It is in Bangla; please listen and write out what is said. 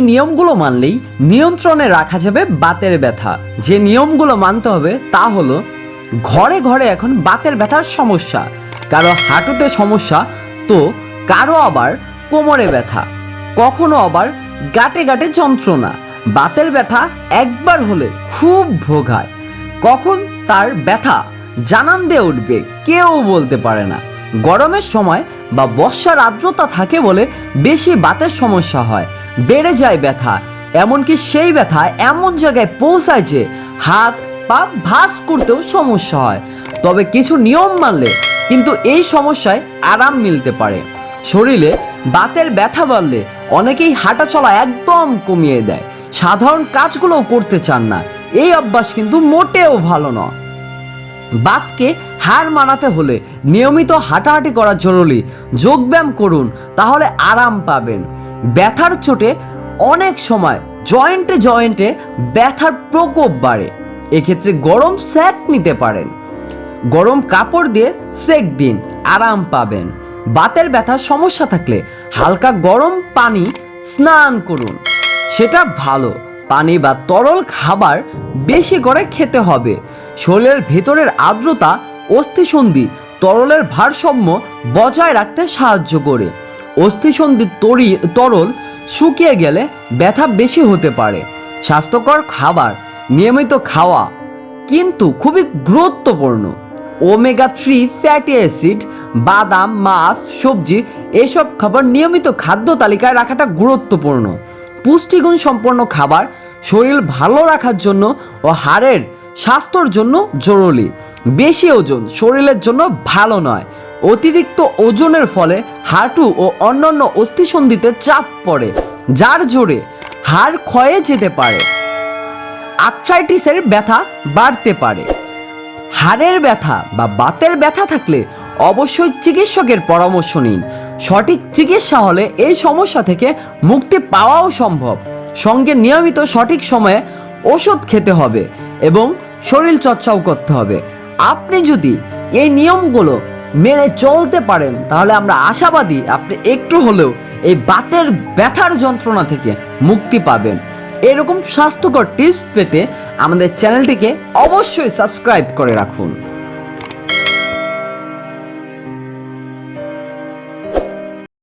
নিয়মগুলো মানলেই নিয়ন্ত্রণে রাখা যাবে বাতের ব্যথা। যে নিয়মগুলো মানতে হবে তা হলো, ঘরে ঘরে এখন বাতের ব্যথার সমস্যা। কারো হাঁটুতে সমস্যা, তো কারো আবার কোমরে ব্যথা, কখনো আবার গাঁটে গাঁটে যন্ত্রণা। বাতের ব্যথা একবার হলে খুব ভোগায়। কখন তার ব্যথা জানান দিয়ে উঠবে কেউ বলতে পারে না। গরমের সময় বা বর্ষার আর্দ্রতা থাকে বলে বেশি বাতের সমস্যা হয়, বেড়ে যায় ব্যথা। এমনকি সেই ব্যথা এমন জায়গায় পৌঁছায় যে হাত পা ভাঁজ করতেও সমস্যা হয়। তবে কিছু নিয়ম মানলে কিন্তু এই সমস্যায় আরাম মিলতে পারে। শরীরে বাতের ব্যথা বাড়লে অনেকেই হাঁটা চলা একদম কমিয়ে দেয়, সাধারণ কাজগুলোও করতে চান না। এই অভ্যাস কিন্তু মোটেও ভালো নয়। বাতকে হার মানাতে হলে নিয়মিত হাঁটাহাঁটি করা জরুরি। যোগব্যায়াম করুন, তাহলে আরাম পাবেন। ব্যথার চোটে অনেক সময় জয়েন্টে জয়েন্টে ব্যথার প্রকোপ বাড়ে। এক্ষেত্রে গরম সেক নিতে পারেন, গরম কাপড় দিয়ে সেক দিন, আরাম পাবেন। বাতের ব্যথার সমস্যা থাকলে হালকা গরম পানি স্নান করুন, সেটা ভালো। পানি বা তরল খাবার বেশি করে খেতে হবে। শরীরের ভেতরের আর্দ্রতা, অস্থিসন্ধি, তরলের ভারসাম্য বজায় রাখতে সাহায্য করে। অস্থিসন্ধি তরল শুকিয়ে গেলে ব্যথা বেশি হতে পারে। স্বাস্থ্যকর খাবার নিয়মিত খাওয়া কিন্তু খুবই গুরুত্বপূর্ণ। ওমেগা 3 ফ্যাটি অ্যাসিড, বাদাম, মাছ, সবজি এসব খাবার নিয়মিত খাদ্য তালিকায় রাখাটা গুরুত্বপূর্ণ। পুষ্টিগুণ সম্পন্ন খাবার শরীর ভালো রাখার জন্য ও হাড়ের স্বাস্থ্যর জন্য জরুরি। বেশি ওজন শরীরের জন্য ভালো নয়। অতিরিক্ত ওজনের ফলে হাঁটু ও অন্যান্য অস্থিসন্ধিতে চাপ পড়ে, যার জোরে হাড় ক্ষয়ে যেতে পারে। আর্থ্রাইটিসের ব্যথা বাড়তে পারে। হাড়ের ব্যথা বা বাতের ব্যথা থাকলে অবশ্যই চিকিৎসকের পরামর্শ নিন। সঠিক চিকিৎসা হলে এই সমস্যা থেকে মুক্তি পাওয়াও সম্ভব। সঙ্গে নিয়মিত সঠিক সময়ে ওষুধ খেতে হবে এবং শরীর চর্চাও করতে হবে। আপনি যদি এই নিয়মগুলো মেনে চলতে পারেন তাহলে আমরা আশাবাদী আপনি একটু হলেও এই বাতের ব্যথার যন্ত্রণা থেকে মুক্তি পাবেন। এরকম স্বাস্থ্যকর টিপস পেতে আমাদের চ্যানেলটিকে অবশ্যই সাবস্ক্রাইব করে রাখুন।